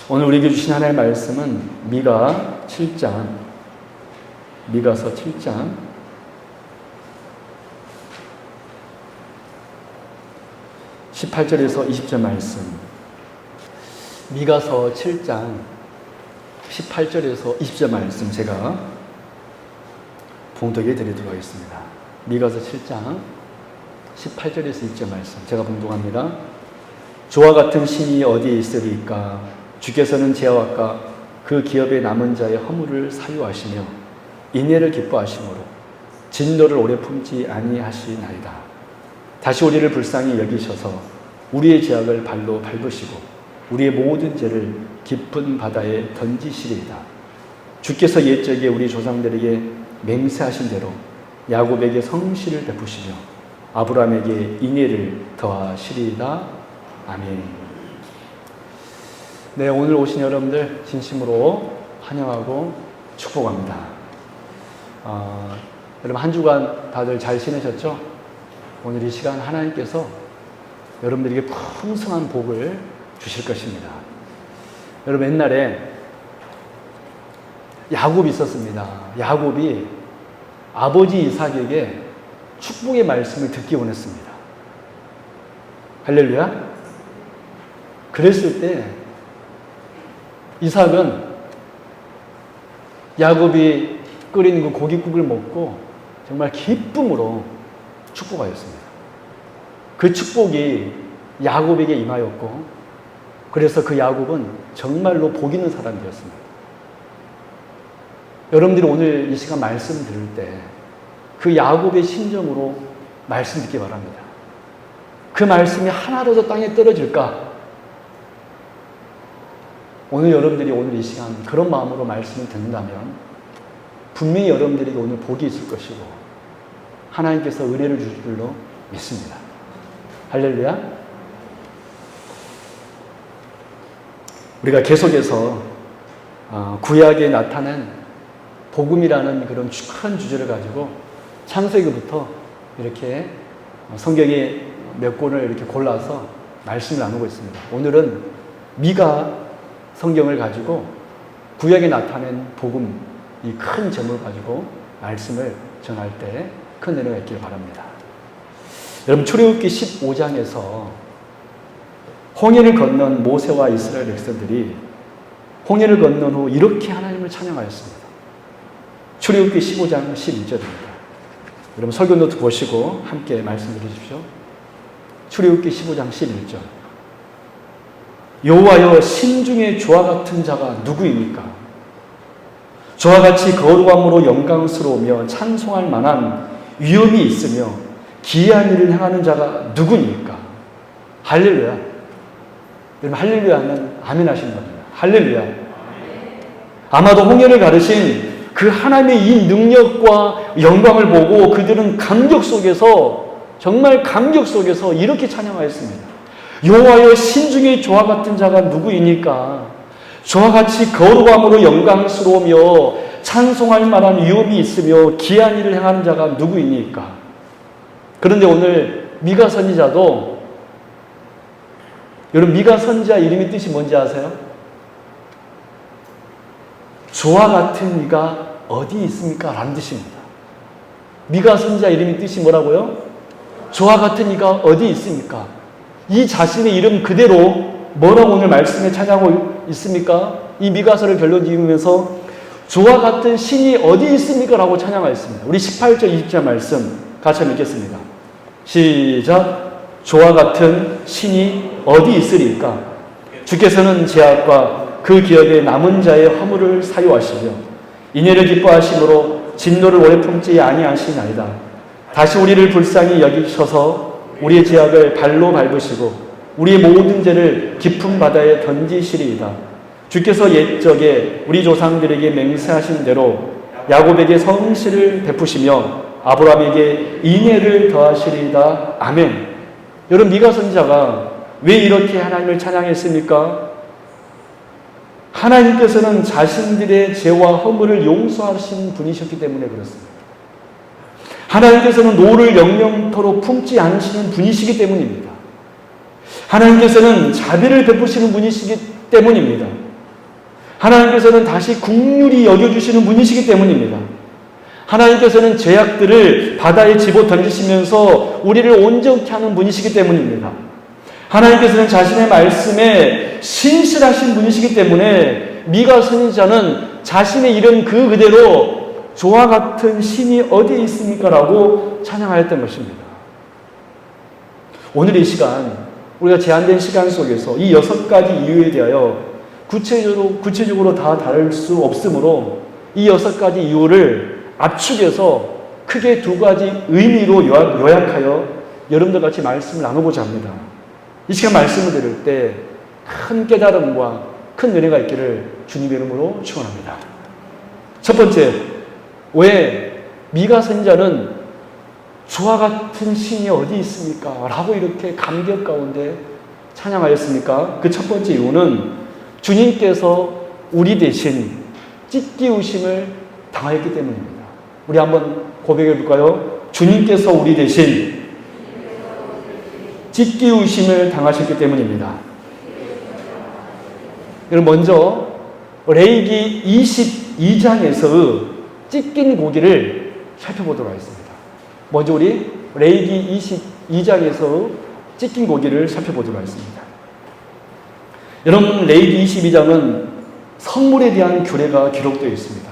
오늘 우리에게 주신 하나님의 말씀은 미가서 7장 18절에서 20절 말씀. 미가서 7장 18절에서 20절 말씀 제가 봉독해 드리도록 하겠습니다. 미가서 7장 18절에서 20절 말씀 제가 봉독합니다. 주와 같은 신이 어디에 있으리까? 주께서는 제아와가 그 기업에 남은 자의 허물을 사유하시며 인애를 기뻐하심으로 진노를 오래 품지 아니하시나이다. 다시 우리를 불쌍히 여기셔서 우리의 죄악을 발로 밟으시고 우리의 모든 죄를 깊은 바다에 던지시리이다. 주께서 옛적에 우리 조상들에게 맹세하신 대로 야곱에게 성실을 베푸시며 아브라함에게 인애를 더하시리이다. 아멘. 네, 오늘 오신 여러분들 진심으로 환영하고 축복합니다. 여러분 한 주간 다들 잘 지내셨죠? 오늘 이 시간 하나님께서 여러분들에게 풍성한 복을 주실 것입니다. 여러분 옛날에 야곱이 있었습니다. 야곱이 아버지 이삭에게 축복의 말씀을 듣기 원했습니다. 할렐루야. 그랬을 때 이삭은 야곱이 끓인 그 고깃국을 먹고 정말 기쁨으로 축복하였습니다. 그 축복이 야곱에게 임하였고 그래서 그 야곱은 정말로 복 있는 사람이 되었습니다. 여러분들이 오늘 이 시간 말씀 들을 때 그 야곱의 심정으로 말씀 듣기 바랍니다. 그 말씀이 하나라도 땅에 떨어질까? 오늘 여러분들이 오늘 이 시간 그런 마음으로 말씀을 듣는다면 분명히 여러분들에게 오늘 복이 있을 것이고 하나님께서 은혜를 주실 줄로 믿습니다. 할렐루야. 우리가 계속해서 구약에 나타난 복음이라는 그런 큰 주제를 가지고 창세기부터 이렇게 성경에 몇 권을 이렇게 골라서 말씀을 나누고 있습니다. 오늘은 미가 성경을 가지고 구약에 나타낸 복음, 이 큰 제목을 가지고 말씀을 전할 때 큰 은혜가 있기를 바랍니다. 여러분 출애굽기 15장에서 홍해를 건넌 모세와 이스라엘 백성들이 홍해를 건넌 후 이렇게 하나님을 찬양하였습니다. 출애굽기 15장 12절입니다. 여러분 설교 노트 보시고 함께 말씀 들으십시오. 출애굽기 15장 11절. 여호와여 신중에 주와 같은 자가 누구입니까? 주와 같이 거룩함으로 영광스러우며 찬송할 만한 위엄이 있으며 기이한 일을 행하는 자가 누구입니까? 할렐루야. 여러분 할렐루야 하면 아멘 하시는 겁니다. 할렐루야. 아마도 홍해를 가르신 그 하나님의 이 능력과 영광을 보고 그들은 감격 속에서 정말 감격 속에서 이렇게 찬양하였습니다. 여호와여 신중에 주와 같은 자가 누구이니까? 주와 같이 거룩함으로 영광스러우며 찬송할 만한 위엄이 있으며 기이한 일을 행하는 자가 누구이니까? 그런데 오늘 미가 선지자도 여러분 미가 선지자 이름의 뜻이 뭔지 아세요? 주와 같은 이가 어디 있습니까? 라는 뜻입니다. 미가 선지자 이름의 뜻이 뭐라고요? 주와 같은 이가 어디 있습니까? 이 자신의 이름 그대로 뭐라고 오늘 말씀에 찬양하고 있습니까? 이 미가서를 결론 지으면서 주와 같은 신이 어디 있습니까? 라고 찬양하였습니다. 우리 18절 20절 말씀 같이 읽겠습니다. 시작. 주와 같은 신이 어디 있으리까? 주께서는 제아과 그 기업에 남은 자의 허물을 사유하시며 인애를 기뻐하심으로 진노를 오래 품지 아니하시나이다. 다시 우리를 불쌍히 여기셔서 우리의 죄악을 발로 밟으시고 우리의 모든 죄를 깊은 바다에 던지시리이다. 주께서 옛적에 우리 조상들에게 맹세하신 대로 야곱에게 성실을 베푸시며 아브라함에게 인애를 더하시리이다. 아멘. 여러분 미가 선지자가 왜 이렇게 하나님을 찬양했습니까? 하나님께서는 자신들의 죄와 허물을 용서하신 분이셨기 때문에 그렇습니다. 하나님께서는 노를 영영토록 품지 않으시는 분이시기 때문입니다. 하나님께서는 자비를 베푸시는 분이시기 때문입니다. 하나님께서는 다시 긍휼히 여겨주시는 분이시기 때문입니다. 하나님께서는 죄악들을 바다에 집어 던지시면서 우리를 온전케 하는 분이시기 때문입니다. 하나님께서는 자신의 말씀에 신실하신 분이시기 때문에 미가 선지자는 자신의 이름 그 그대로 저와 같은 신이 어디에 있습니까? 라고 찬양하였던 것입니다. 오늘 이 시간, 우리가 제한된 시간 속에서 이 6가지 이유에 대하여 구체적으로 다 다룰 수 없으므로 이 6가지 이유를 압축해서 크게 2가지 의미로 요약하여 여러분들 같이 말씀을 나눠보자 합니다. 이 시간 말씀을 들을 때 큰 깨달음과 큰 은혜가 있기를 주님의 이름으로 축원합니다. 첫 번째, 왜 미가 선지자는 주와 같은 신이 어디 있습니까? 라고 이렇게 감격 가운데 찬양하였습니까? 그 첫 번째 이유는 주님께서 우리 대신 찢기우심을 당하였기 때문입니다. 우리 한번 고백해 볼까요? 주님께서 우리 대신 찢기우심을 당하셨기 때문입니다. 먼저 레위기 22장에서 찢긴 고기를 살펴보도록 하겠습니다. 먼저 우리 레위기 22장에서 찢긴 고기를 살펴보도록 하겠습니다. 여러분, 레위기 22장은 성물에 대한 규례가 기록되어 있습니다.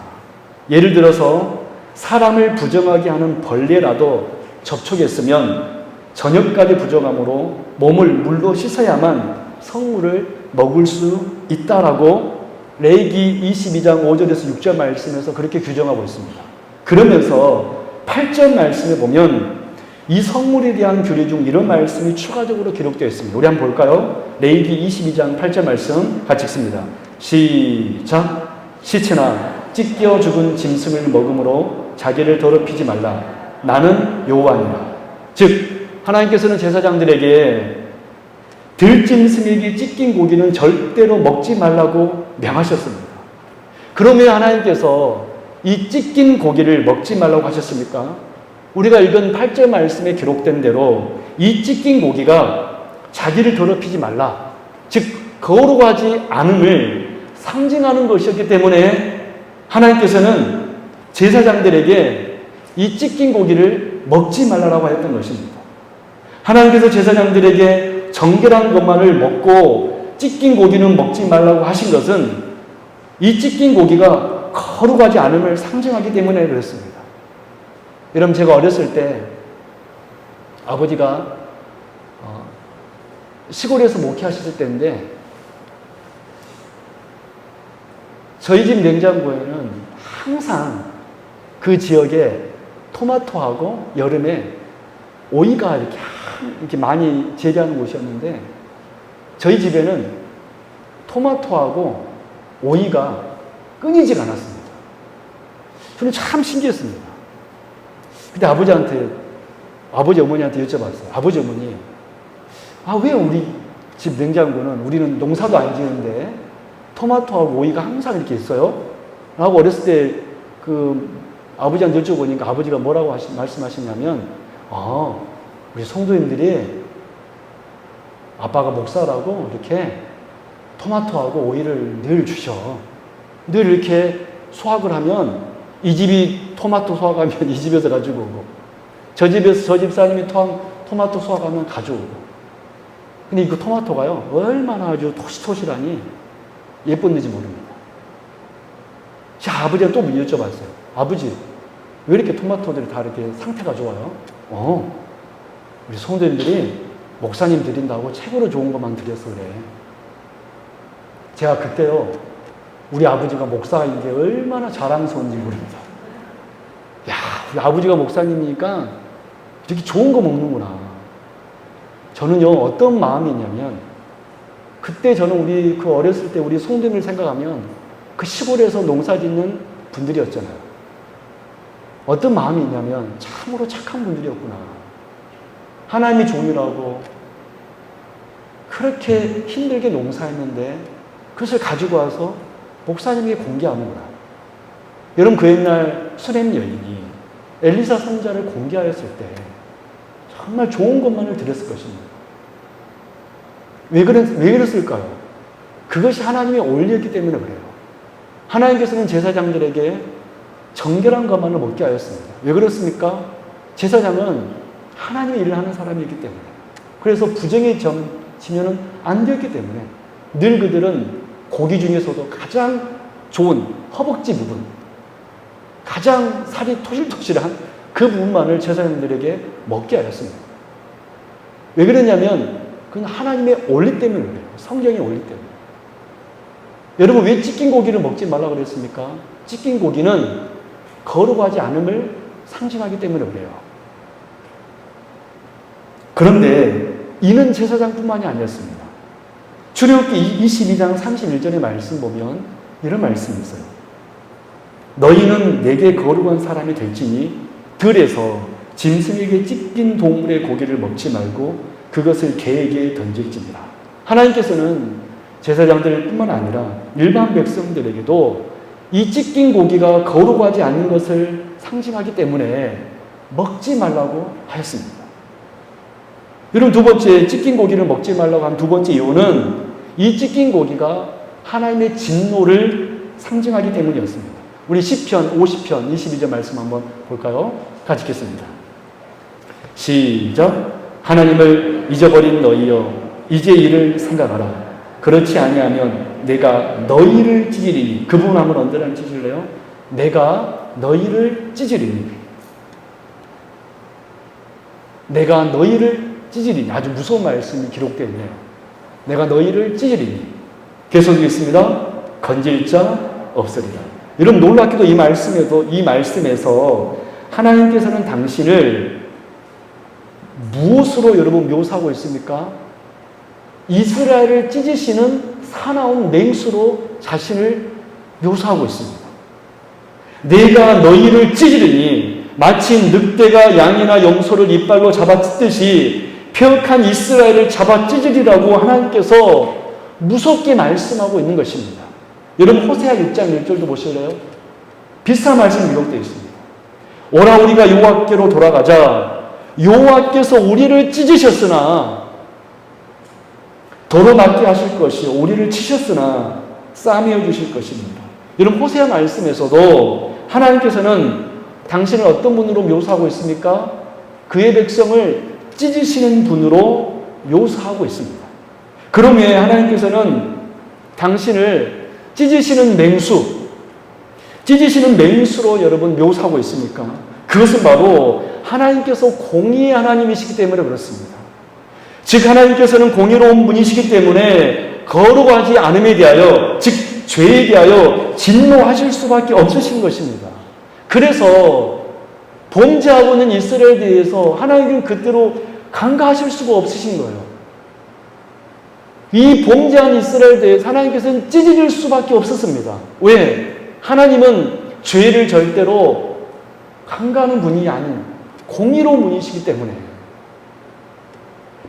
예를 들어서 사람을 부정하게 하는 벌레라도 접촉했으면 저녁까지 부정함으로 몸을 물로 씻어야만 성물을 먹을 수 있다라고 레위기 22장 5절에서 6절 말씀에서 그렇게 규정하고 있습니다. 그러면서 8절 말씀에 보면 이 성물에 대한 규례 중 이런 말씀이 추가적으로 기록되어 있습니다. 우리 한번 볼까요? 레위기 22장 8절 말씀 같이 읽습니다. 시작. 시체나 찢겨 죽은 짐승을 먹음으로 자기를 더럽히지 말라. 나는 여호와니라. 즉 하나님께서는 제사장들에게 들짐승에게 찢긴 고기는 절대로 먹지 말라고 명하셨습니다. 그러면 하나님께서 이 찢긴 고기를 먹지 말라고 하셨습니까? 우리가 읽은 8절 말씀에 기록된 대로 이 찢긴 고기가 자기를 더럽히지 말라, 즉 거룩하지 않음을 상징하는 것이었기 때문에 하나님께서는 제사장들에게 이 찢긴 고기를 먹지 말라고 했던 것입니다. 하나님께서 제사장들에게 정결한 것만을 먹고 찢긴 고기는 먹지 말라고 하신 것은 이 찢긴 고기가 거룩하지 않음을 상징하기 때문에 그렇습니다. 여러분, 제가 어렸을 때 아버지가 시골에서 목회하셨을 때인데 저희 집 냉장고에는 항상 그 지역에 토마토하고 여름에 오이가 이렇게 많이 재배하는 곳이었는데 저희 집에는 토마토하고 오이가 끊이질 않았습니다. 저는 참 신기했습니다. 근데 아버지 어머니한테 여쭤봤어요. 아버지 어머니, 왜 우리 집 냉장고는 우리는 농사도 안 지는데 토마토하고 오이가 항상 이렇게 있어요? 라고 어렸을 때 아버지한테 여쭤보니까 아버지가 뭐라고 말씀하시냐면, 우리 성도님들이 아빠가 목사라고 이렇게 토마토하고 오이를 늘 주셔. 늘 이렇게 수확을 하면 이 집이 토마토 수확하면 이 집에서 가지고 오고, 저 집에서 저 집사님이 토마토 수확하면 가져오고. 근데 그 토마토가요, 얼마나 아주 토실토실하니 예뻤는지 모릅니다. 제가 아버지가 또 여쭤봤어요. 아버지, 왜 이렇게 토마토들이 다 이렇게 상태가 좋아요? 우리 성도님들이 목사님 드린다고 최고로 좋은 것만 드려서 그래. 제가 그때요, 우리 아버지가 목사인 게 얼마나 자랑스러운지 모릅니다. 야, 우리 아버지가 목사님이니까 이렇게 좋은 거 먹는구나. 저는요, 어떤 마음이 있냐면, 그때 저는 어렸을 때 우리 성도님을 생각하면 그 시골에서 농사 짓는 분들이었잖아요. 어떤 마음이 있냐면, 참으로 착한 분들이었구나. 하나님이 종이라고 그렇게 힘들게 농사했는데 그것을 가지고 와서 목사님에게 공개하는구나. 여러분, 그 옛날 수렘 여인이 엘리사 선지자를 공개하였을 때 정말 좋은 것만을 드렸을 것입니다. 왜 그랬을까요? 그것이 하나님의 원리였기 때문에 그래요. 하나님께서는 제사장들에게 정결한 것만을 먹게 하였습니다. 왜 그렇습니까? 제사장은 하나님의 일을 하는 사람이기 때문에, 그래서 부정에 지면은 안 되었기 때문에 늘 그들은 고기 중에서도 가장 좋은 허벅지 부분, 가장 살이 토실토실한 그 부분만을 제사장들에게 먹게 하였습니다. 왜 그러냐면 그건 하나님의 원리 때문에 그래요. 성경의 원리 때문에. 여러분, 왜 찢긴 고기를 먹지 말라고 그랬습니까? 찢긴 고기는 거룩하지 않음을 상징하기 때문에 그래요. 그런데 이는 제사장뿐만이 아니었습니다. 출애굽기 22장 31절의 말씀 보면 이런 말씀이 있어요. 너희는 내게 거룩한 사람이 될지니 들에서 짐승에게 찢긴 동물의 고기를 먹지 말고 그것을 개에게 던질지니라. 하나님께서는 제사장들뿐만 아니라 일반 백성들에게도 이 찢긴 고기가 거룩하지 않는 것을 상징하기 때문에 먹지 말라고 하였습니다. 여러분, 두 번째, 찢긴 고기를 먹지 말라고 한 두 번째 이유는 이 찢긴 고기가 하나님의 진노를 상징하기 때문이었습니다. 우리 시편 50편 22절 말씀 한번 볼까요? 같이 읽겠습니다. 시작. 하나님을 잊어버린 너희여, 이제 이를 생각하라. 그렇지 아니하면 내가 너희를 찢으리니. 그 부분 한번 언제나 찢을래요? 내가 너희를 찢으리니. 내가 너희를 찢으리니. 아주 무서운 말씀이 기록되어 있네요. 내가 너희를 찢으리니. 계속 읽습니다. 건질 자 없으리라. 여러분, 놀랍게도 이 말씀에서 하나님께서는 당신을 무엇으로 여러분 묘사하고 있습니까? 이스라엘을 찢으시는 사나운 맹수로 자신을 묘사하고 있습니다. 내가 너희를 찢으리니 마치 늑대가 양이나 염소를 이빨로 잡아 찢듯이 폐역한 이스라엘을 잡아 찢으리라고 하나님께서 무섭게 말씀하고 있는 것입니다. 여러분, 호세아 6장 1절도 보실래요? 비슷한 말씀이 기록되어 있습니다. 오라 우리가 여호와께로 돌아가자. 여호와께서 우리를 찢으셨으나 도로 맞게 하실 것이, 우리를 치셨으나 싸매어 주실 것입니다. 여러분, 호세아 말씀에서도 하나님께서는 당신을 어떤 분으로 묘사하고 있습니까? 그의 백성을 찢으시는 분으로 묘사하고 있습니다. 그럼 왜 하나님께서는 당신을 찢으시는 맹수로 여러분 묘사하고 있습니까? 그것은 바로 하나님께서 공의의 하나님이시기 때문에 그렇습니다. 즉, 하나님께서는 공의로운 분이시기 때문에 거룩하지 않음에 대하여, 즉 죄에 대하여 진노하실 수밖에 없으신 것입니다. 그래서 범죄하고 있는 이스라엘에 대해서 하나님은 그대로 간과하실 수가 없으신 거예요. 이 범죄한 이스라엘에 대해서 하나님께서는 찢어질 수밖에 없었습니다. 왜? 하나님은 죄를 절대로 간과하는 분이 아닌 공의로운 분이시기 때문에.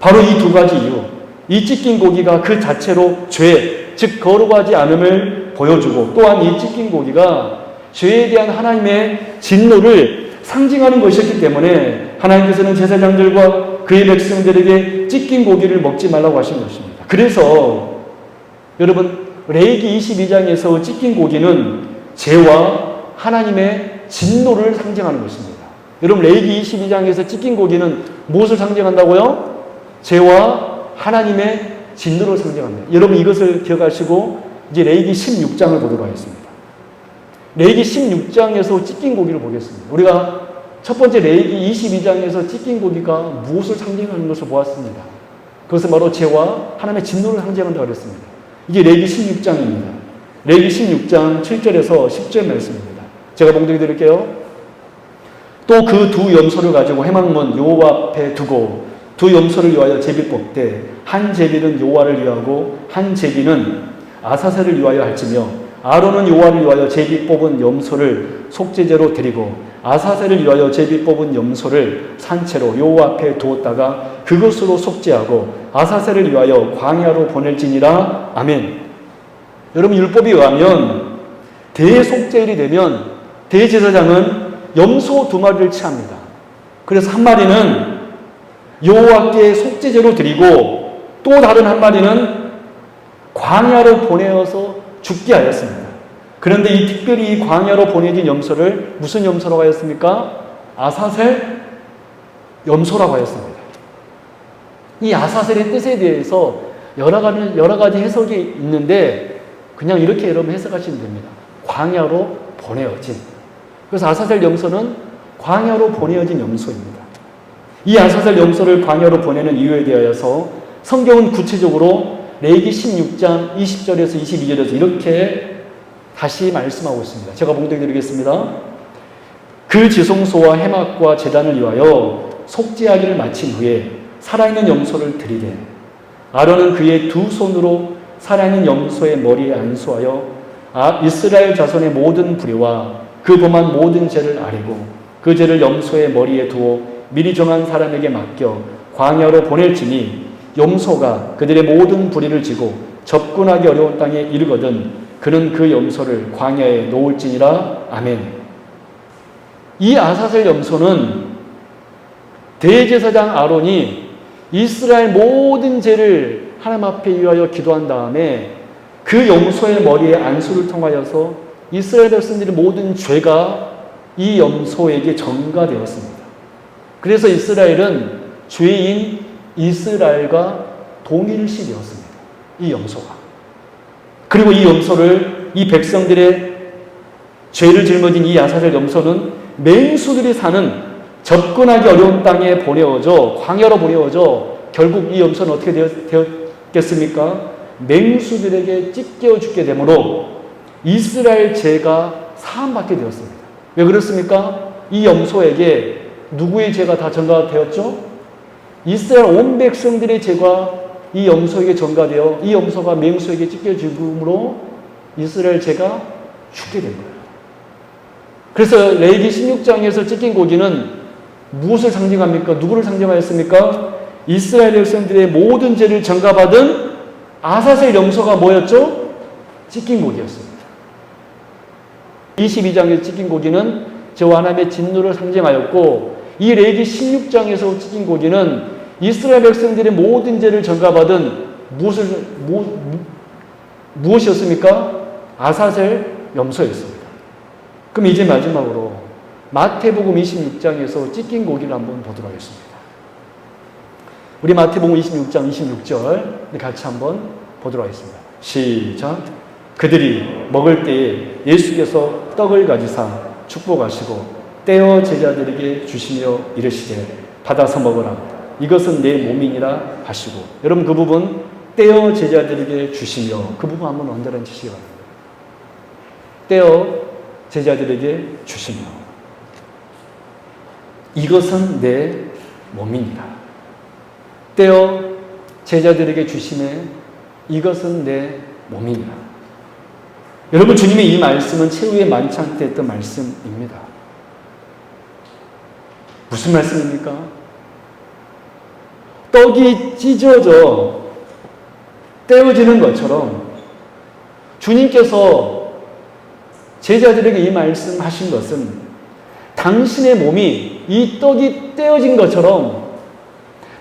바로 이 두 가지 이유, 이 찢긴 고기가 그 자체로 죄, 즉 거룩하지 않음을 보여주고, 또한 이 찢긴 고기가 죄에 대한 하나님의 진노를 상징하는 것이었기 때문에 하나님께서는 제사장들과 그의 백성들에게 찢긴 고기를 먹지 말라고 하신 것입니다. 그래서 여러분, 레위기 22장에서 찢긴 고기는 죄와 하나님의 진노를 상징하는 것입니다. 여러분, 레위기 22장에서 찢긴 고기는 무엇을 상징한다고요? 죄와 하나님의 진노를 상징합니다. 여러분, 이것을 기억하시고 이제 레위기 16장을 보도록 하겠습니다. 레위기 16장에서 찢긴 고기를 보겠습니다. 우리가 첫 번째 레위기 22장에서 찢긴 고기가 무엇을 상징하는 것을 보았습니다. 그것은 바로 죄와 하나님의 진노를 상징한다고 그랬습니다. 이게 레위기 16장입니다. 레위기 16장 7절에서 10절 말씀입니다. 제가 봉독해 드릴게요. 또 그 두 염소를 가지고 회막문 여호와 앞에 두고 두 염소를 위하여 제비 뽑되 한 제비는 여호와를 위하고 한 제비는 아사셀을 위하여 할지며 아론은 여호와를 위하여 제비 뽑은 염소를 속죄제로 드리고 아사셀을 위하여 제비 뽑은 염소를 산채로 여호와 앞에 두었다가 그것으로 속죄하고 아사셀을 위하여 광야로 보낼지니라. 아멘. 여러분, 율법에 의하면 대속죄일이 되면 대제사장은 염소 2마리를 취합니다. 그래서 한 마리는 여호와께 속죄제로 드리고 또 다른 한 마리는 광야로 보내어서 죽게 하였습니다. 그런데 이 특별히 이 광야로 보내진 염소를 무슨 염소라고 하였습니까? 아사셀 염소라고 하였습니다. 이 아사셀의 뜻에 대해서 여러 가지 해석이 있는데 그냥 이렇게 여러분 해석하시면 됩니다. 광야로 보내어진. 그래서 아사셀 염소는 광야로 보내어진 염소입니다. 이 아사셀 염소를 광야로 보내는 이유에 대하여서 성경은 구체적으로 레위기 16장 20절에서 22절에서 이렇게 다시 말씀하고 있습니다. 제가 봉독해 드리겠습니다. 그 지성소와 해막과 제단을 위하여 속죄하기를 마친 후에 살아있는 염소를 드리되 아론은 그의 두 손으로 살아있는 염소의 머리에 안수하여 이스라엘 자손의 모든 불의와 그 범한 모든 죄를 아뢰고 그 죄를 염소의 머리에 두어 미리 정한 사람에게 맡겨 광야로 보낼지니 염소가 그들의 모든 불의를 지고 접근하기 어려운 땅에 이르거든 그는 그 염소를 광야에 놓을지니라. 아멘. 이 아사셀 염소는 대제사장 아론이 이스라엘 모든 죄를 하나님 앞에 위하여 기도한 다음에 그 염소의 머리에 안수를 통하여서 이스라엘 백성들의 모든 죄가 이 염소에게 전가되었습니다. 그래서 이스라엘은 죄인 이스라엘과 동일시 되었습니다. 이 염소가. 그리고 이 염소를 이 백성들의 죄를 짊어진 이 아사셀 염소는 맹수들이 사는 접근하기 어려운 땅에 보내어져 광야로 보내어져 결국 이 염소는 어떻게 되었겠습니까? 맹수들에게 찢겨 죽게 되므로 이스라엘 죄가 사함받게 되었습니다. 왜 그렇습니까? 이 염소에게 누구의 죄가 다 전가되었죠? 이스라엘 온 백성들의 죄가 이 염소에게 전가되어 이 염소가 맹수에게 찢겨 죽음으로 이스라엘 죄가 죽게 된 거예요. 그래서 레위기 16장에서 찢긴 고기는 무엇을 상징합니까? 누구를 상징하였습니까? 이스라엘 백성들의 모든 죄를 전가받은 아사셀 염소가 뭐였죠? 찢긴 고기였습니다. 22장에서 찢긴 고기는 저와 하나님의 진노를 상징하였고 이 레위기 16장에서 찢긴 고기는 이스라엘 백성들의 모든 죄를 전가받은 무엇이었습니까? 아사셀 염소였습니다. 그럼 이제 마지막으로 마태복음 26장에서 찢긴 고기를 한번 보도록 하겠습니다. 우리 마태복음 26장 26절 같이 한번 보도록 하겠습니다. 시작. 그들이 먹을 때에 예수께서 떡을 가지사 축복하시고 떼어 제자들에게 주시며 이르시되 받아서 먹으라. 이것은 내 몸이니라 하시고. 여러분 그 부분 떼어 제자들에게 주시며 그 부분 한번 언제나 주시기 바랍니다. 떼어 제자들에게 주시며 이것은 내 몸이니라. 떼어 제자들에게 주시매 이것은 내 몸이니라. 여러분 주님의 이 말씀은 최후의 만찬 때 했던 말씀입니다. 무슨 말씀입니까? 떡이 찢어져 떼어지는 것처럼 주님께서 제자들에게 이 말씀하신 것은 당신의 몸이 이 떡이 떼어진 것처럼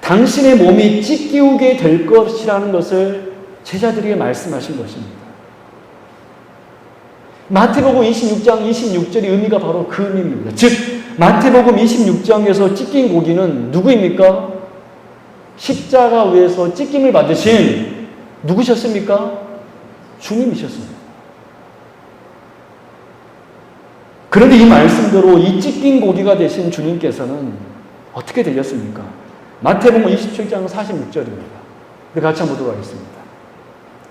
당신의 몸이 찢기우게 될 것이라는 것을 제자들에게 말씀하신 것입니다. 마태복음 26장 26절의 의미가 바로 그 의미입니다. 즉 마태복음 26장에서 찢긴 고기는 누구입니까? 십자가 위에서 찢김을 받으신 누구셨습니까? 주님이셨습니다. 그런데 이 말씀대로 이 찢긴 고기가 되신 주님께서는 어떻게 되셨습니까? 마태복음 27장 46절입니다. 우리 같이 한번 보도록 하겠습니다.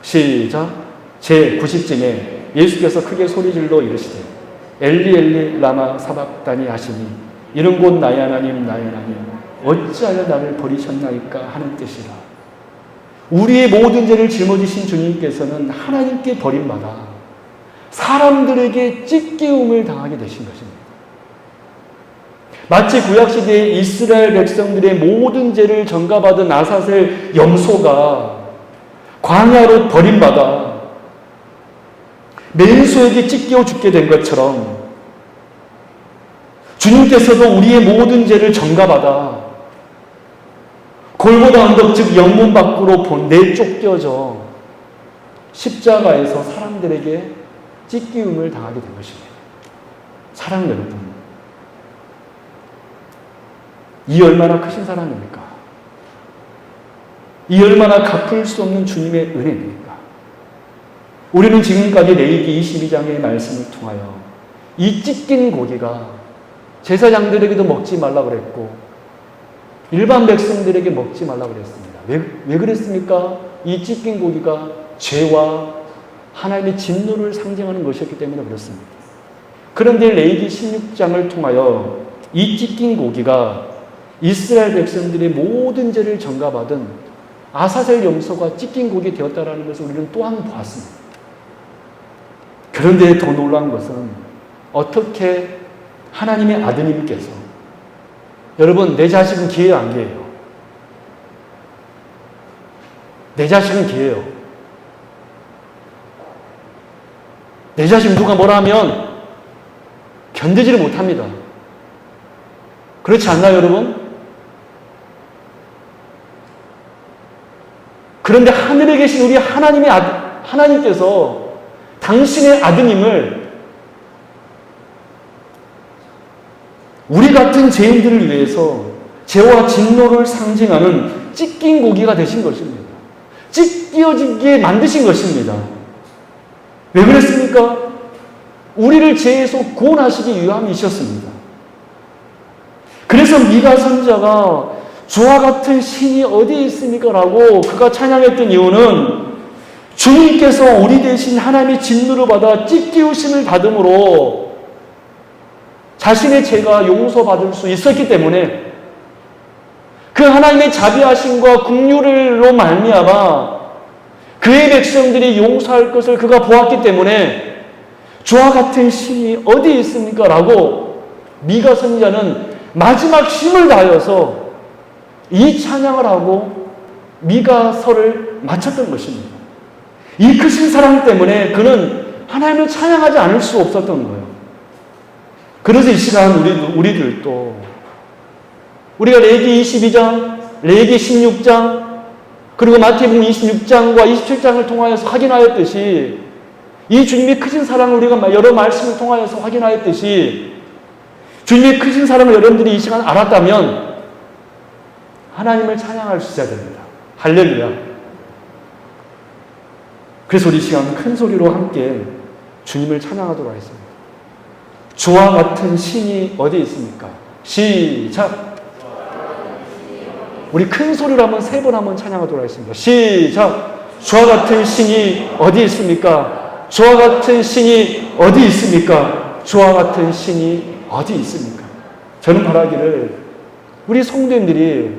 시작. 제90쯤에 예수께서 크게 소리질러 이르시되 엘리 엘리 라마 사박다니 하시니 이는 곧 나의 하나님 나의 하나님 어찌하여 나를 버리셨나이까 하는 뜻이라. 우리의 모든 죄를 짊어지신 주님께서는 하나님께 버림받아 사람들에게 찢기움을 당하게 되신 것입니다. 마치 구약시대에 이스라엘 백성들의 모든 죄를 전가받은 아사셀 염소가 광야로 버림받아 맹수에게 찢겨 죽게 된 것처럼 주님께서도 우리의 모든 죄를 전가받아 골고다 언덕 즉 영문 밖으로 내쫓겨져 십자가에서 사람들에게 찢기움을 당하게 된 것입니다. 사랑하는 여러분, 이 얼마나 크신 사랑입니까? 이 얼마나 갚을 수 없는 주님의 은혜입니까? 우리는 지금까지 레위기 22장의 말씀을 통하여 이 찢긴 고기가 제사장들에게도 먹지 말라고 그랬고 일반 백성들에게 먹지 말라고 그랬습니다. 왜 그랬습니까? 이 찢긴 고기가 죄와 하나님의 진노를 상징하는 것이었기 때문에 그렇습니다. 그런데 레위기 16장을 통하여 이 찢긴 고기가 이스라엘 백성들의 모든 죄를 전가받은 아사셀 염소가 찢긴 고기 되었다는 것을 우리는 또한 보았습니다. 그런데 더 놀라운 것은 어떻게 하나님의 아드님께서, 여러분, 내 자식은 기회예요, 안 기회예요? 내 자식은 기회예요. 내 자식 누가 뭐라 하면 견디지를 못합니다. 그렇지 않나요, 여러분? 그런데 하늘에 계신 우리 하나님께서 당신의 아드님을 우리 같은 죄인들을 위해서 죄와 진노를 상징하는 찢긴 고기가 되신 것입니다. 찢겨지게 만드신 것입니다. 왜 그랬습니까? 우리를 죄에서 구원하시기 위함이셨습니다. 그래서 미가 선지자가 주와 같은 신이 어디에 있습니까? 라고 그가 찬양했던 이유는 주님께서 우리 대신 하나님의 진노를 받아 찢기우심을 받음으로 자신의 죄가 용서받을 수 있었기 때문에 그 하나님의 자비하심과 긍휼로 말미암아 그의 백성들이 용서할 것을 그가 보았기 때문에 주와 같은 신이 어디에 있습니까? 라고 미가 선지자는 마지막 힘을 다하여서 이 찬양을 하고 미가서를 마쳤던 것입니다. 이 크신 사랑 때문에 그는 하나님을 찬양하지 않을 수 없었던 거예요. 그래서 이 시간 우리들도 우리가 레위기 22장, 레위기 16장, 그리고 마태복음 26장과 27장을 통하여서 확인하였듯이 이 주님의 크신 사랑을 우리가 여러 말씀을 통하여서 확인하였듯이 주님의 크신 사랑을 여러분들이 이 시간 알았다면 하나님을 찬양할 수 있어야 됩니다. 할렐루야. 그래서 우리 시간 큰 소리로 함께 주님을 찬양하도록 하겠습니다. 주와 같은 신이 어디 있습니까? 시작. 우리 큰 소리로 한번 3번 한번 찬양하도록 하겠습니다. 시작. 주와 같은 신이 어디 있습니까? 주와 같은 신이 어디 있습니까? 주와 같은 신이 어디 있습니까? 저는 바라기를 우리 성도님들이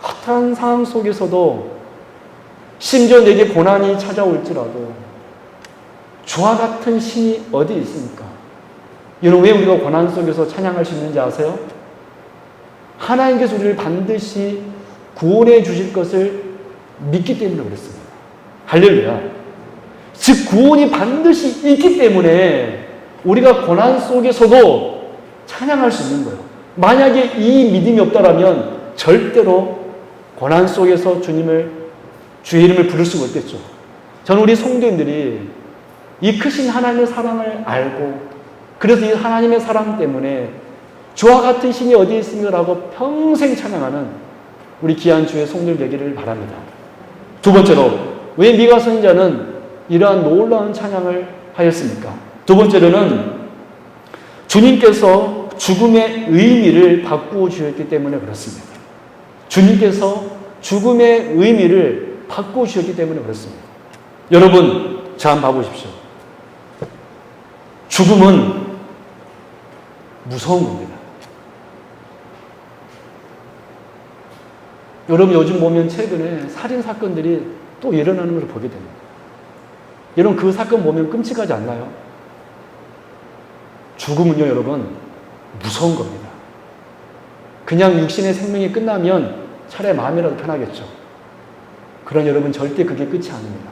핫한 상황 속에서도 심지어 내게 고난이 찾아올지라도 주와 같은 신이 어디 있습니까? 여러분, 왜 우리가 고난 속에서 찬양할 수 있는지 아세요? 하나님께서 우리를 반드시 구원해 주실 것을 믿기 때문에 그렇습니다. 할렐루야. 즉 구원이 반드시 있기 때문에 우리가 고난 속에서도 찬양할 수 있는 거예요. 만약에 이 믿음이 없다라면 절대로 고난 속에서 주의 이름을 부를 수가 없겠죠. 저는 우리 성도님들이 이 크신 하나님의 사랑을 알고 그래서 이 하나님의 사랑 때문에 주와 같은 신이 어디에 있습니까라고 평생 찬양하는 우리 귀한 주의 성도들 되기를 바랍니다. 두 번째로 왜 미가 선지자는 이러한 놀라운 찬양을 하였습니까? 두 번째로는 주님께서 죽음의 의미를 바꾸어 주셨기 때문에 그렇습니다. 주님께서 죽음의 의미를 바꾸어 주셨기 때문에 그렇습니다. 여러분, 자 한번 봐보십시오. 죽음은 무서운 겁니다. 여러분, 요즘 보면 최근에 살인사건들이 또 일어나는 것을 보게 됩니다. 여러분, 그 사건 보면 끔찍하지 않나요? 죽음은요, 여러분, 무서운 겁니다. 그냥 육신의 생명이 끝나면 차라리 마음이라도 편하겠죠. 그러나 여러분, 절대 그게 끝이 아닙니다.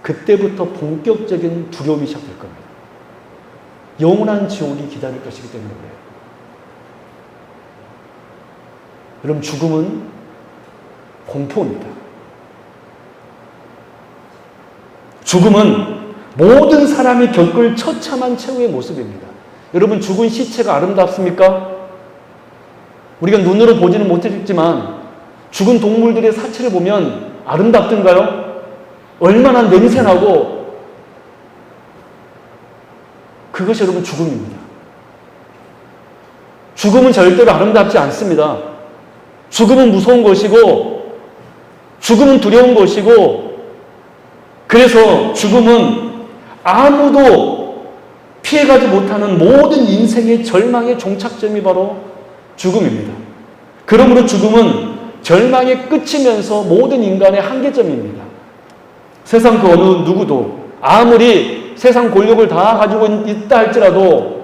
그때부터 본격적인 두려움이 시작될 겁니다. 영원한 지옥이 기다릴 것이기 때문에 그래요. 여러분, 죽음은 공포입니다. 죽음은 모든 사람이 겪을 처참한 최후의 모습입니다. 여러분, 죽은 시체가 아름답습니까? 우리가 눈으로 보지는 못했지만 죽은 동물들의 사체를 보면 아름답던가요? 얼마나 냄새나고. 그것이 여러분 죽음입니다. 죽음은 절대로 아름답지 않습니다. 죽음은 무서운 것이고, 죽음은 두려운 것이고, 그래서 죽음은 아무도 피해가지 못하는 모든 인생의 절망의 종착점이 바로 죽음입니다. 그러므로 죽음은 절망의 끝이면서 모든 인간의 한계점입니다. 세상 그 어느 누구도 아무리 세상 권력을 다 가지고 있다 할지라도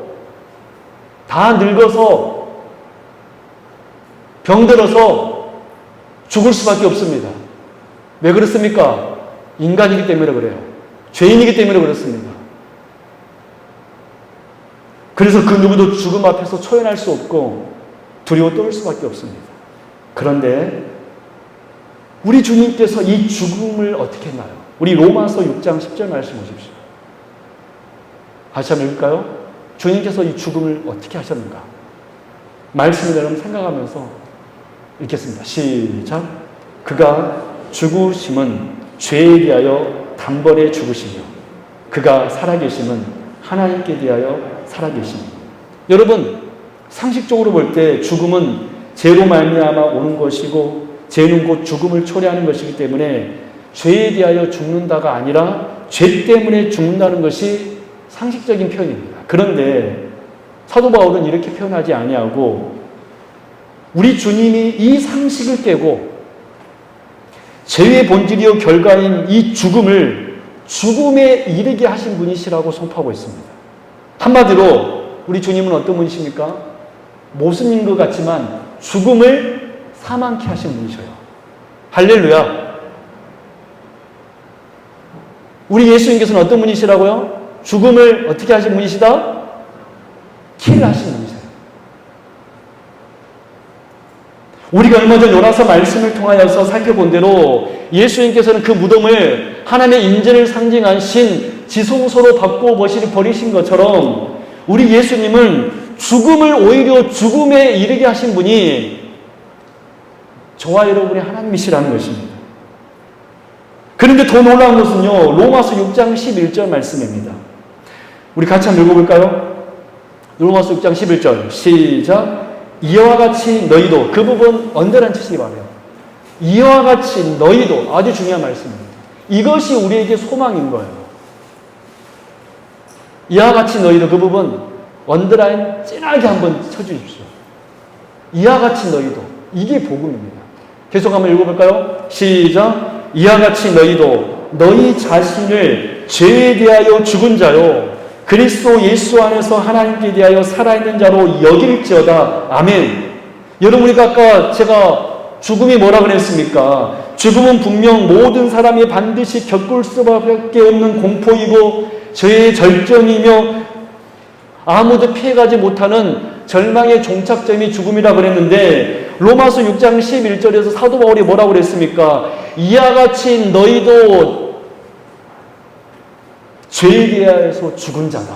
다 늙어서 병들어서 죽을 수밖에 없습니다. 왜 그렇습니까? 인간이기 때문에 그래요. 죄인이기 때문에 그렇습니다. 그래서 그 누구도 죽음 앞에서 초연할 수 없고 두려워 떨 수밖에 없습니다. 그런데 우리 주님께서 이 죽음을 어떻게 했나요? 우리 로마서 6장 10절 말씀 보십시오. 다시 한번 읽을까요? 주님께서 이 죽음을 어떻게 하셨는가? 말씀을 여러분 생각하면서 읽겠습니다. 시작. 그가 죽으심은 죄에 대하여 단번에 죽으시며 그가 살아계심은 하나님께 대하여 살아계시며. 여러분, 상식적으로 볼 때 죽음은 죄로 말미암아 오는 것이고 죄는 곧 죽음을 초래하는 것이기 때문에 죄에 대하여 죽는다가 아니라 죄 때문에 죽는다는 것이 상식적인 표현입니다. 그런데 사도 바울은 이렇게 표현하지 아니하고 우리 주님이 이 상식을 깨고 죄의 본질이요 결과인 이 죽음을 죽음에 이르게 하신 분이시라고 선포하고 있습니다. 한마디로 우리 주님은 어떤 분이십니까? 모순인 것 같지만 죽음을 사망케 하신 분이셔요. 할렐루야. 우리 예수님께서는 어떤 분이시라고요? 죽음을 어떻게 하신 분이시다? 킬 하신 분이세요. 우리가 얼마 전 요나서 말씀을 통하여서 살펴본 대로 예수님께서는 그 무덤을 하나님의 인재를 상징한 신 지성소로 버리신 것처럼 우리 예수님은 죽음을 오히려 죽음에 이르게 하신 분이 저와 여러분의 하나님이시라는 것입니다. 그런데 더 놀라운 것은요, 로마서 6장 11절 말씀입니다. 우리 같이 한번 읽어볼까요? 로마서 6장 11절 시작. 이와 같이 너희도, 그 부분 언제란 뜻이 말해요. 이와 같이 너희도, 아주 중요한 말씀입니다. 이것이 우리에게 소망인 거예요. 이와 같이 너희도, 그 부분 언더라인 진하게 한번 쳐주십시오. 이와 같이 너희도, 이게 복음입니다. 계속 한번 읽어볼까요? 시작. 이와 같이 너희도 너희 자신을 죄에 대하여 죽은 자요 그리스도 예수 안에서 하나님께 대하여 살아있는 자로 여길지어다. 아멘. 여러분, 우리가 아까 제가 죽음이 뭐라 그랬습니까? 죽음은 분명 모든 사람이 반드시 겪을 수밖에 없는 공포이고 죄의 절정이며 아무도 피해가지 못하는 절망의 종착점이 죽음이라 그랬는데 로마서 6장 11절에서 사도 바울이 뭐라고 그랬습니까? 이와 같이 너희도 죄에 대하여서 죽은 자다.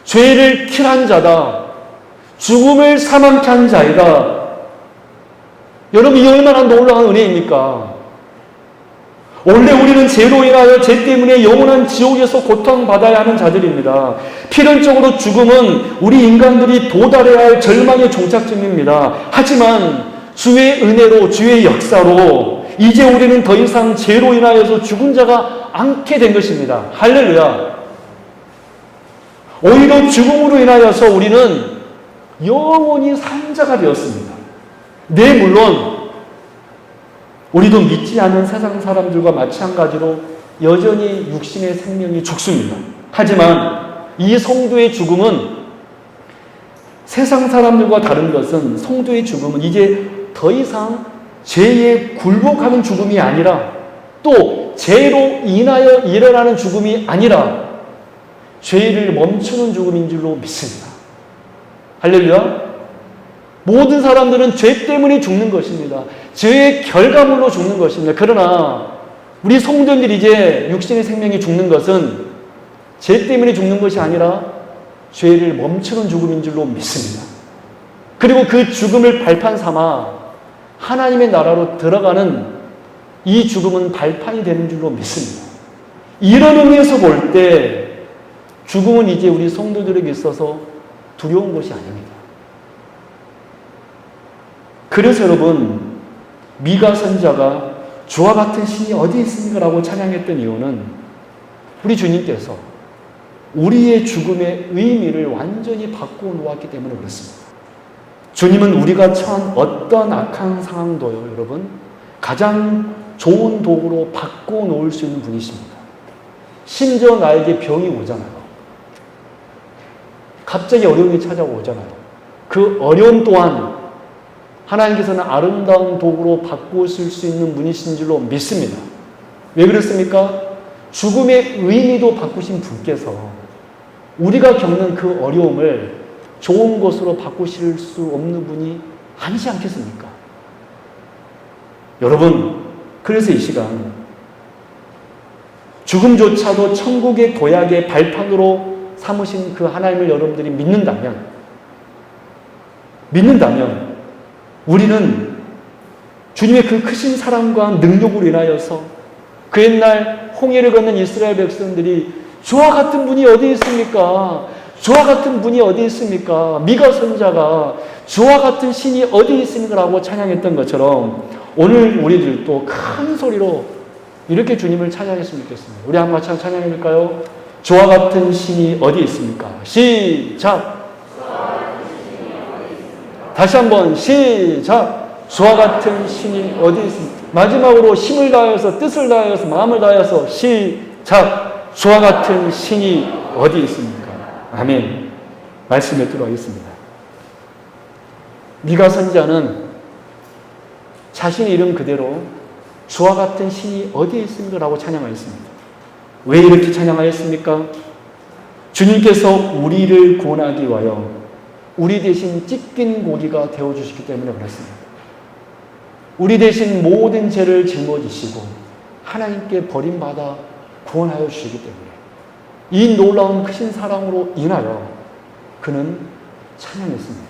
죄를 킬한 자다. 죽음을 사망케 한 자이다. 여러분, 이 얼마나 놀라운 은혜입니까? 원래 우리는 죄로 인하여 죄 때문에 영원한 지옥에서 고통받아야 하는 자들입니다. 필연적으로 죽음은 우리 인간들이 도달해야 할 절망의 종착점입니다. 하지만 주의 은혜로, 주의 역사로 이제 우리는 더 이상 죄로 인하여서 죽은 자가 않게 된 것입니다. 할렐루야. 오히려 죽음으로 인하여서 우리는 영원히 산 자가 되었습니다. 네, 물론 우리도 믿지 않는 세상 사람들과 마찬가지로 여전히 육신의 생명이 죽습니다. 하지만 이 성도의 죽음은 세상 사람들과 다른 것은 성도의 죽음은 이제 더 이상 죄에 굴복하는 죽음이 아니라 또 죄로 인하여 일어나는 죽음이 아니라 죄를 멈추는 죽음인 줄로 믿습니다. 할렐루야. 모든 사람들은 죄 때문에 죽는 것입니다. 죄의 결과물로 죽는 것입니다. 그러나 우리 성도들이 이제 육신의 생명이 죽는 것은 죄 때문에 죽는 것이 아니라 죄를 멈추는 죽음인 줄로 믿습니다. 그리고 그 죽음을 발판 삼아 하나님의 나라로 들어가는 이 죽음은 발판이 되는 줄로 믿습니다. 이런 의미에서 볼 때 죽음은 이제 우리 성도들에게 있어서 두려운 것이 아닙니다. 그래서 여러분, 미가 선지자가 주와 같은 신이 어디 있습니까? 라고 찬양했던 이유는 우리 주님께서 우리의 죽음의 의미를 완전히 바꾸어 놓았기 때문에 그렇습니다. 주님은 우리가 처한 어떤 악한 상황도요, 여러분, 가장 좋은 도구로 바꾸어 놓을 수 있는 분이십니다. 심지어 나에게 병이 오잖아요. 갑자기 어려움이 찾아오잖아요. 그 어려움 또한 하나님께서는 아름다운 도구로 바꾸실 수 있는 분이신 줄로 믿습니다. 왜 그렇습니까? 죽음의 의미도 바꾸신 분께서 우리가 겪는 그 어려움을 좋은 것으로 바꾸실 수 없는 분이 아니지 않겠습니까? 여러분, 그래서 이 시간 죽음조차도 천국의 도약의 발판으로 삼으신 그 하나님을 여러분들이 믿는다면 우리는 주님의 그 크신 사랑과 능력으로 인하여서 그 옛날 홍해를 건넌 이스라엘 백성들이 주와 같은 분이 어디 있습니까? 주와 같은 분이 어디 있습니까? 미가 선지자가 주와 같은 신이 어디 있습니까? 라고 찬양했던 것처럼 오늘 우리들도 큰 소리로 이렇게 주님을 찬양했으면 좋겠습니다. 우리 한번 같이 찬양해 볼까요? 주와 같은 신이 어디 있습니까? 시작! 다시 한번 시작! 주와 같은 신이 어디 있습니까? 마지막으로 힘을 다하여서 뜻을 다하여서 마음을 다하여서 시작! 주와 같은 신이 어디 있습니까? 아멘. 말씀 맺도록 하겠습니다. 미가 선지자는 자신의 이름 그대로 주와 같은 신이 어디에 있습니까? 라고 찬양하였습니다. 왜 이렇게 찬양하였습니까? 주님께서 우리를 구원하기 위하여 우리 대신 찢긴 고기가 되어주시기 때문에 그렇습니다. 우리 대신 모든 죄를 짊어지시고 하나님께 버림받아 구원하여 주시기 때문에 이 놀라운 크신 사랑으로 인하여 그는 찬양했습니다.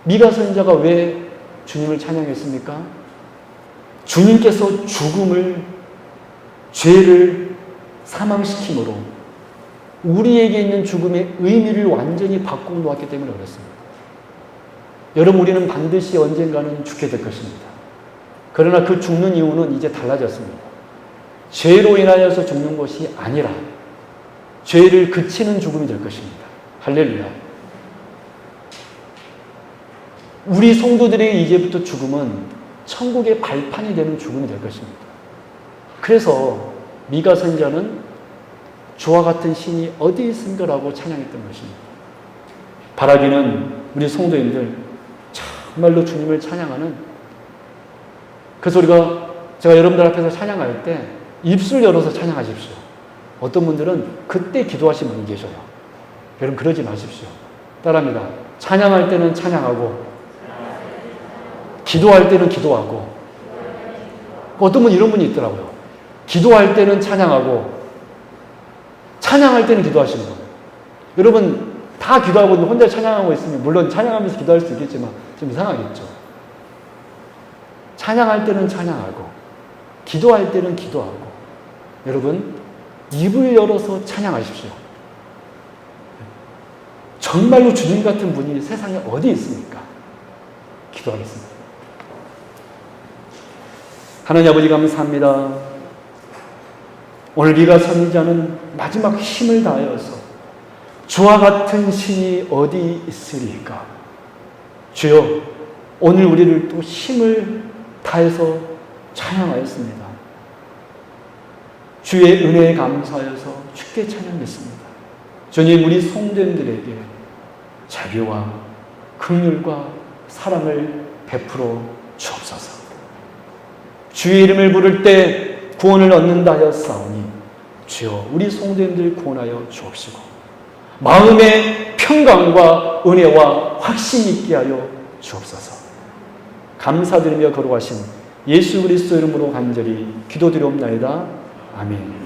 미가 선지자가 왜 주님을 찬양했습니까? 주님께서 죽음을, 죄를 사망시킴으로 우리에게 있는 죽음의 의미를 완전히 바꾸어 놓았기 때문에 그렇습니다. 여러분, 우리는 반드시 언젠가는 죽게 될 것입니다. 그러나 그 죽는 이유는 이제 달라졌습니다. 죄로 인하여서 죽는 것이 아니라 죄를 그치는 죽음이 될 것입니다. 할렐루야. 우리 성도들의 이제부터 죽음은 천국의 발판이 되는 죽음이 될 것입니다. 그래서 미가 선지자는 주와 같은 신이 어디 있습니까? 라고 찬양했던 것입니다. 바라기는 우리 성도님들 정말로 주님을 찬양하는, 그래서 제가 여러분들 앞에서 찬양할 때 입술 열어서 찬양하십시오. 어떤 분들은 그때 기도하시는 분이 계셔요. 여러분 그러지 마십시오. 따라합니다. 찬양할 때는 찬양하고 기도할 때는 기도하고, 어떤 분 이런 분이 있더라고요. 기도할 때는 찬양하고 찬양할 때는 기도하시는 거예요. 여러분 다 기도하고 혼자 찬양하고 있으면 물론 찬양하면서 기도할 수 있겠지만 좀 이상하겠죠. 찬양할 때는 찬양하고 기도할 때는 기도하고, 여러분 입을 열어서 찬양하십시오. 정말로 주님 같은 분이 세상에 어디 있습니까? 기도하겠습니다. 하나님 아버지 감사합니다. 오늘 미가 선지자는 마지막 힘을 다하여서 주와 같은 신이 어디 있으리까? 주여, 오늘 우리를 또 힘을 다해서 찬양하였습니다. 주의 은혜에 감사하여서 주께 찬양했습니다. 주님, 우리 성도님들에게 자비와 긍휼과 사랑을 베풀어 주옵소서. 주의 이름을 부를 때 구원을 얻는다 하였사오니 주여, 우리 성도님들 구원하여 주옵시고 마음의 평강과 은혜와 확신이 있게 하여 주옵소서. 감사드리며 거룩하신 예수 그리스도 이름으로 간절히 기도드리옵나이다. 아멘.